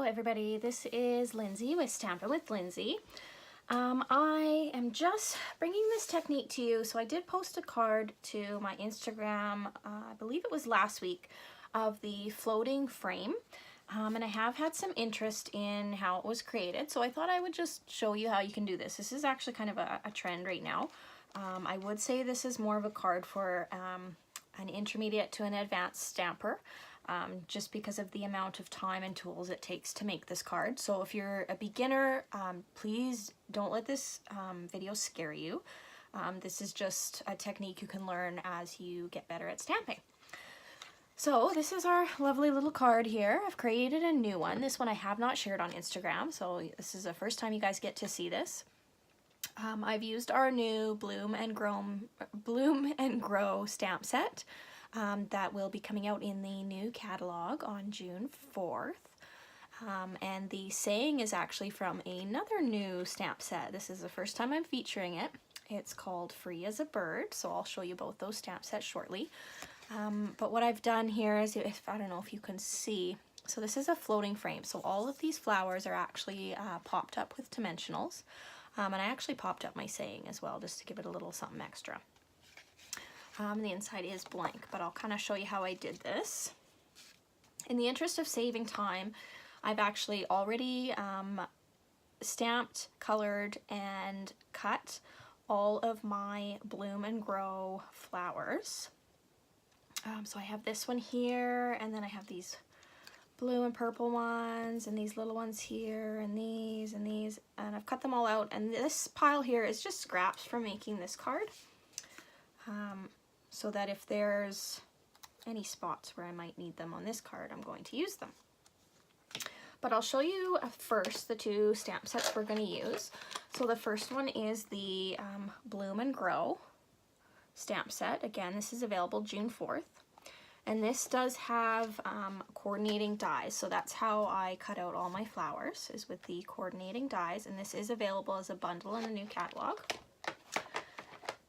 everybody, this is Lindsay with Stampin' with Lindsay. I am just bringing this technique to you. So I did post a card to my Instagram, I believe it was last week, of the floating frame. And I have had some interest in how it was created, so I thought I would just show you how you can do this. This is actually kind of a trend right now. I would say this is more of a card for an intermediate to an advanced stamper. Just because of the amount of time and tools it takes to make this card. So if you're a beginner, please don't let this video scare you. This is just a technique you can learn as you get better at stamping. So this is our lovely little card here. I've created a new one. This one I have not shared on Instagram, so this is the first time you guys get to see this. I've used our new Bloom and Grow stamp set. That will be coming out in the new catalog on June 4th. And the saying is actually from another new stamp set. This is the first time I'm featuring it. It's called Free as a Bird, so I'll show you both those stamp sets shortly. But what I've done here is, I don't know if you can see, so this is a floating frame. So all of these flowers are actually popped up with dimensionals. And I actually popped up my saying as well, just to give it a little something extra. The inside is blank, but I'll kind of show you how I did this. In the interest of saving time, I've actually already stamped, colored, and cut all of my Bloom and Grow flowers. So I have this one here, and then I have these blue and purple ones, and these little ones here, and these, and I've cut them all out. And this pile here is just scraps from making this card. So that if there's any spots where I might need them on this card, I'm going to use them. But I'll show you first the two stamp sets we're going to use. So the first one is the Bloom and Grow stamp set. Again, this is available June 4th. And this does have coordinating dies. So that's how I cut out all my flowers, is with the coordinating dies. And this is available as a bundle in the new catalog.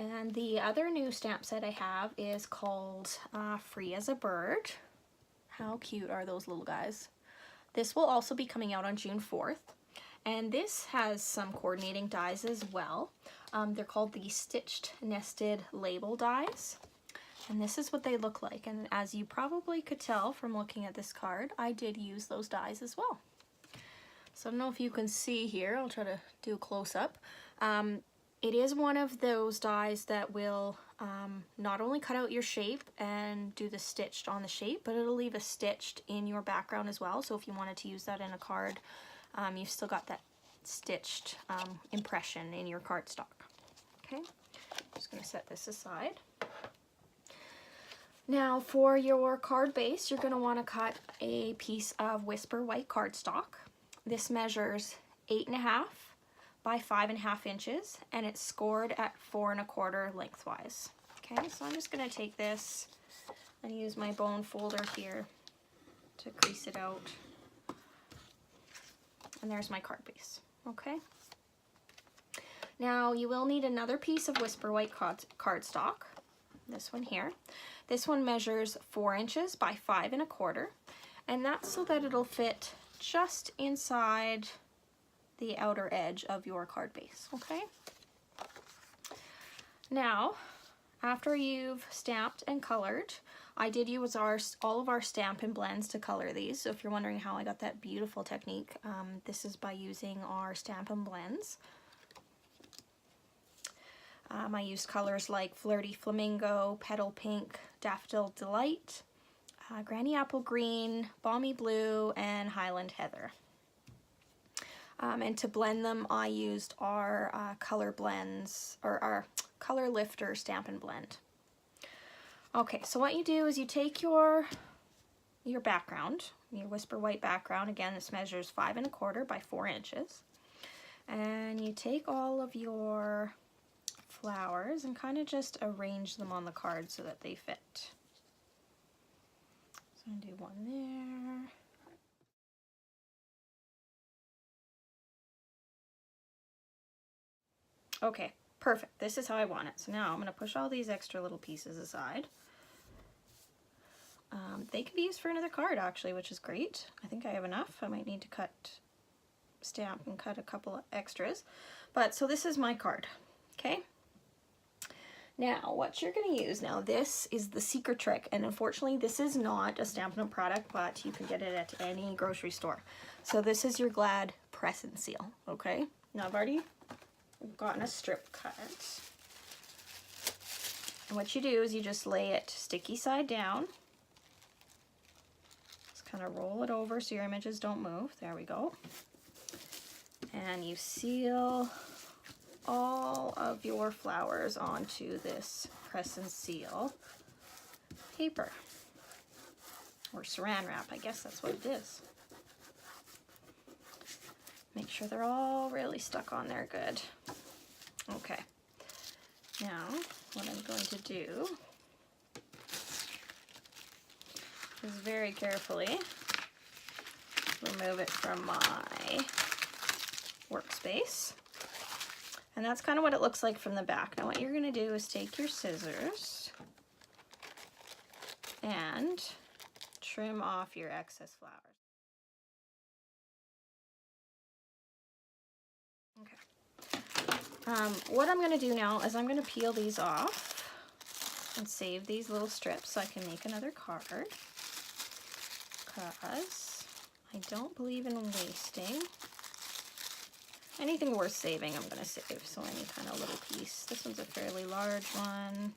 And the other new stamp set I have is called Free as a Bird. How cute are those little guys? This will also be coming out on June 4th. And this has some coordinating dies as well. They're called the Stitched Nested Label dies. And this is what they look like. And as you probably could tell from looking at this card, I did use those dies as well. So I don't know if you can see here. I'll try to do a close-up. It is one of those dies that will not only cut out your shape and do the stitched on the shape, but it'll leave a stitched in your background as well. So if you wanted to use that in a card, you've still got that stitched impression in your cardstock. Okay, just going to set this aside. Now for your card base, you're going to want to cut a piece of Whisper White cardstock. This measures 8.5 by 5.5 inches, and it's scored at 4 1/4 lengthwise. Okay, so I'm just going to take this and use my bone folder here to crease it out. And there's my card base. Okay. Now you will need another piece of Whisper White cardstock. This one here. This one measures 4 inches by 5 1/4, and that's so that it'll fit just inside the outer edge of your card base. Okay. Now, after you've stamped and colored, I did use all of our Stampin' Blends to color these. So if you're wondering how I got that beautiful technique, this is by using our Stampin' Blends. I used colors like Flirty Flamingo, Petal Pink, Daffodil Delight, Granny Apple Green, Balmy Blue, and Highland Heather. And to blend them, I used our Color Blends, or our Color Lifter Stampin' Blend. Okay, so what you do is you take your background, your Whisper White background. Again, this measures 5 1/4 by 4 inches. And you take all of your flowers and kind of just arrange them on the card so that they fit. So I'm going to do one there. Okay, perfect. This is how I want it. So now I'm going to push all these extra little pieces aside. They can be used for another card actually, which is great. I think I have enough. I might need to stamp and cut a couple of extras. But so this is my card, okay? Now, what you're going to use now, this is the secret trick, and unfortunately this is not a Stampin' Up! Product, but you can get it at any grocery store. So this is your Glad Press and Seal, okay? Now I've already gotten a strip cut. And what you do is you just lay it sticky side down. Just kind of roll it over so your images don't move. There we go. And you seal all of your flowers onto this press and seal paper, or saran wrap, I guess that's what it is. Make sure they're all really stuck on there good. Okay, now what I'm going to do is very carefully remove it from my workspace. And that's kind of what it looks like from the back. Now what you're going to do is take your scissors and trim off your excess flowers. Okay. What I'm going to do now is I'm going to peel these off and save these little strips so I can make another card, because I don't believe in wasting. Anything worth saving I'm going to save, so any kind of little piece. This one's a fairly large one,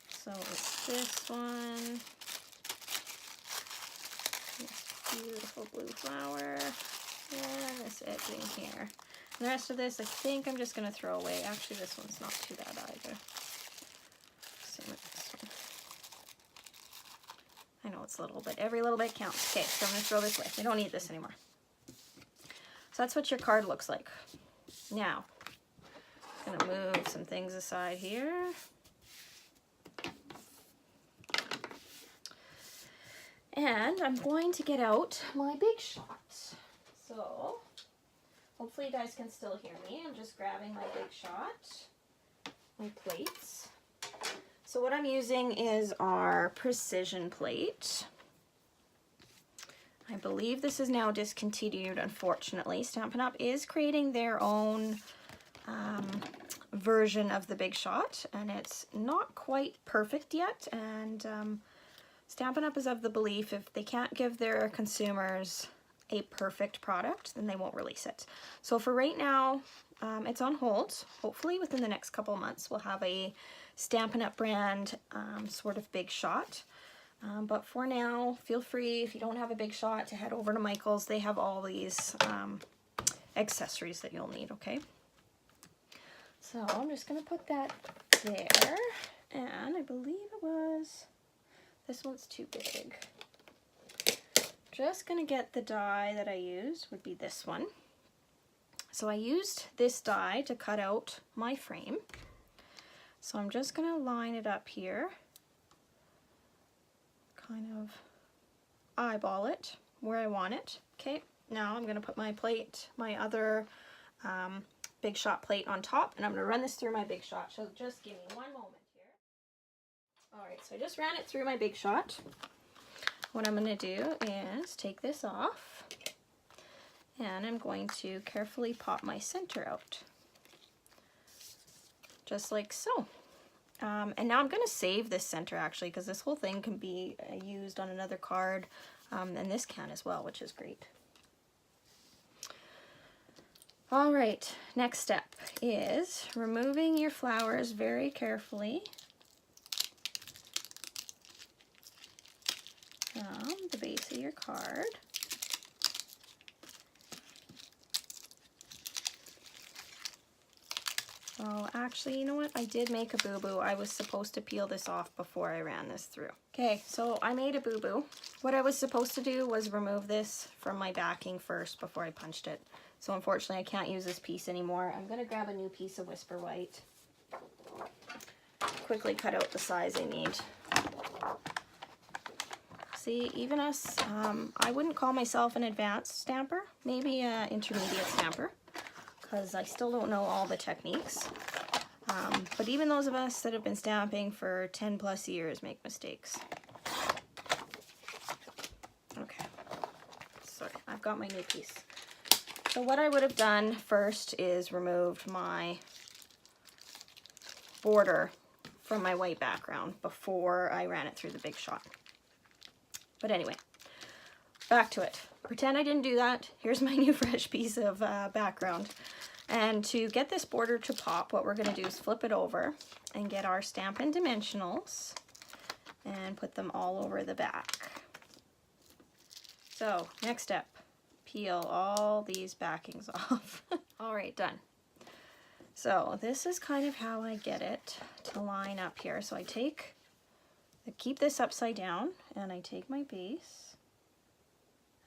so it's this one. This beautiful blue flower, and this edging here. And the rest of this I think I'm just going to throw away. Actually, this one's not too bad either. Same with this one. I know it's little, but every little bit counts. Okay, so I'm going to throw this away. We don't need this anymore. So that's what your card looks like. Now, I'm going to move some things aside here. And I'm going to get out my Big Shot. So, hopefully you guys can still hear me. I'm just grabbing my Big Shot, my plates. So what I'm using is our precision plate. I believe this is now discontinued, unfortunately. Stampin' Up! Is creating their own version of the Big Shot, and it's not quite perfect yet. And Stampin' Up! Is of the belief if they can't give their consumers a perfect product, then they won't release it. So for right now, it's on hold. Hopefully within the next couple of months, we'll have a Stampin' Up! Brand sort of Big Shot. But for now, feel free, if you don't have a Big Shot, to head over to Michael's. They have all these accessories that you'll need, okay? So I'm just going to put that there. And I believe it was, this one's too big. Just going to get the die that I used, would be this one. So I used this die to cut out my frame. So I'm just going to line it up here. Kind of eyeball it where I want it. Okay, now I'm going to put my plate, my other Big Shot plate on top, and I'm going to run this through my Big Shot. So just give me one moment here. Alright, so I just ran it through my Big Shot. What I'm going to do is take this off, and I'm going to carefully pop my center out. Just like so. And now I'm going to save this center actually, because this whole thing can be used on another card, and this can as well, which is great. Alright, next step is removing your flowers very carefully from the base of your card. Oh, actually, you know what? I did make a boo-boo. I was supposed to peel this off before I ran this through. Okay, so I made a boo-boo. What I was supposed to do was remove this from my backing first before I punched it. So unfortunately, I can't use this piece anymore. I'm going to grab a new piece of Whisper White. Quickly cut out the size I need. See, even us, I wouldn't call myself an advanced stamper. Maybe an intermediate stamper, because I still don't know all the techniques. But even those of us that have been stamping for 10 plus years make mistakes. I've got my new piece. So what I would have done first is removed my border from my white background before I ran it through the Big Shot. But anyway, back to it. Pretend I didn't do that. Here's my new fresh piece of background. And to get this border to pop, what we're going to do is flip it over and get our Stampin' Dimensionals and put them all over the back. So, next step, peel all these backings off. All right, done. So this is kind of how I get it to line up here. So I keep this upside down, and I take my base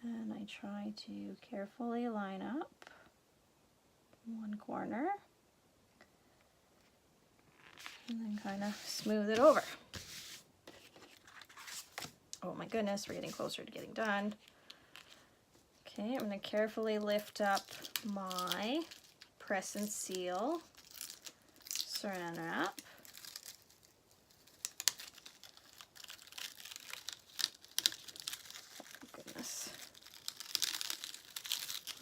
and I try to carefully line up one corner and then kind of smooth it over. Oh my goodness, we're getting closer to getting done. Okay, I'm going to carefully lift up my press and seal Saran Wrap. Oh goodness.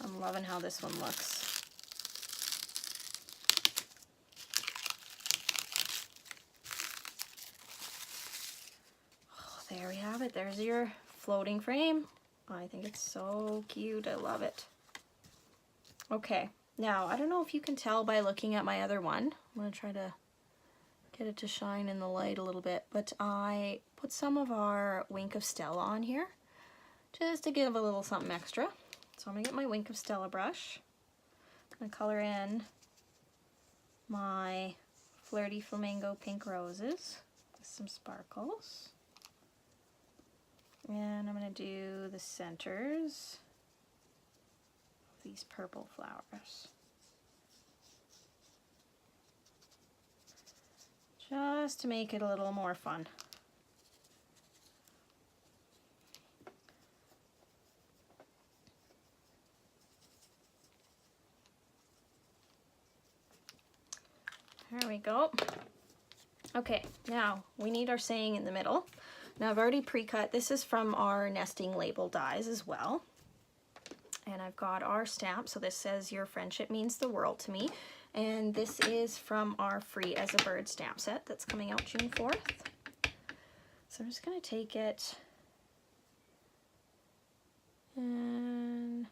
I'm loving how this one looks. Oh, there we have it. There's your floating frame. I think it's so cute. I love it. Okay, now I don't know if you can tell by looking at my other one. I'm going to try to get it to shine in the light a little bit, but I put some of our Wink of Stella on here just to give a little something extra. So I'm going to get my Wink of Stella brush. I'm going to color in my Flirty Flamingo Pink Roses with some sparkles. And I'm going to do the centers of these purple flowers. Just to make it a little more fun. There we go. Okay, now we need our saying in the middle. Now I've already pre-cut. This is from our nesting label dies as well. And I've got our stamp. So this says, "Your friendship means the world to me." And this is from our Free as a Bird stamp set that's coming out June 4th. So I'm just going to take it and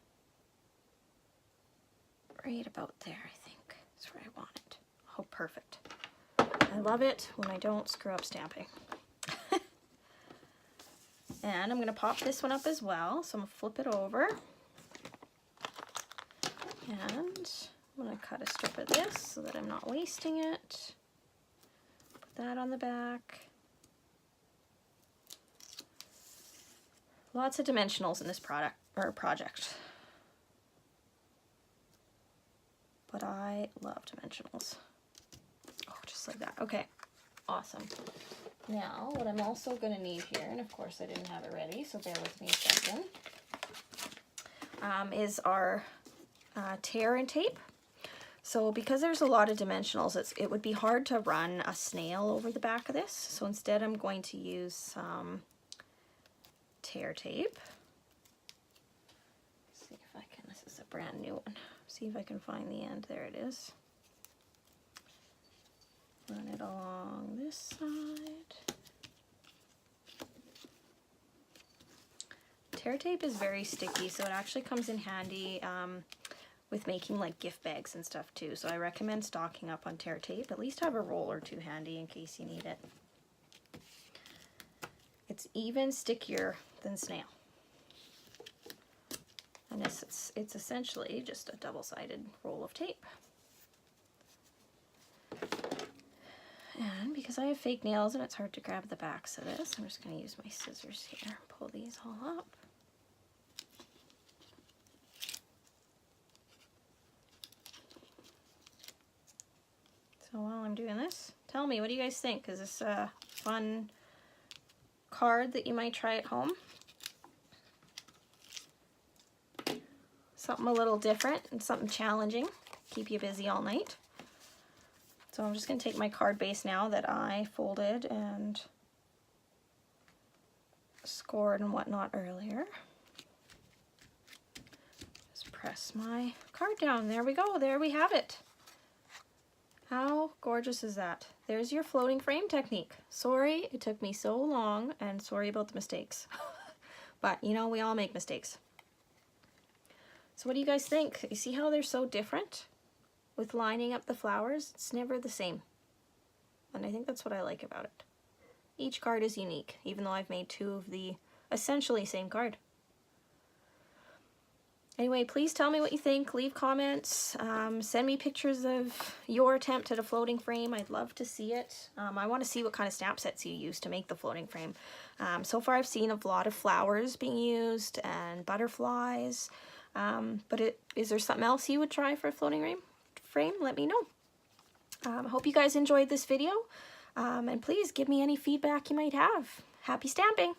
right about there, I think. That's where I want it. Oh, perfect. I love it when I don't screw up stamping. And I'm going to pop this one up as well. So I'm going to flip it over. And I'm going to cut a strip of this so that I'm not wasting it. Put that on the back. Lots of dimensionals in this project. But I love dimensionals. Oh, just like that. Okay, awesome. Now, what I'm also going to need here, and of course I didn't have it ready, so bear with me a second, is our tear and tape. So because there's a lot of dimensionals, it would be hard to run a snail over the back of this. So instead I'm going to use some tear tape. See if I can, this is a brand new one. See if I can find the end. There it is. Run it along this side. Tear tape is very sticky, so it actually comes in handy with making like gift bags and stuff too. So I recommend stocking up on tear tape. At least have a roll or two handy in case you need it. It's even stickier than snail. And it's essentially just a double-sided roll of tape. And because I have fake nails and it's hard to grab the backs of this, I'm just going to use my scissors here. Pull these all up. So while I'm doing this, tell me, what do you guys think? Is this a fun card that you might try at home? Something a little different and something challenging. Keep you busy all night. So I'm just going to take my card base now that I folded and scored and whatnot earlier. press my card down. There we go. There we have it. How gorgeous is that? There's your floating frame technique. Sorry it took me so long, and sorry about the mistakes. But, you know, we all make mistakes. So what do you guys think? You see how they're so different? With lining up the flowers, it's never the same. And I think that's what I like about it. Each card is unique, even though I've made two of the essentially same card. Anyway, please tell me what you think. Leave comments. Send me pictures of your attempt at a floating frame. I'd love to see it. I want to see what kind of stamp sets you use to make the floating frame. So far I've seen a lot of flowers being used and butterflies. But is there something else you would try for a floating frame? Let me know. I hope you guys enjoyed this video. And please give me any feedback you might have. Happy stamping!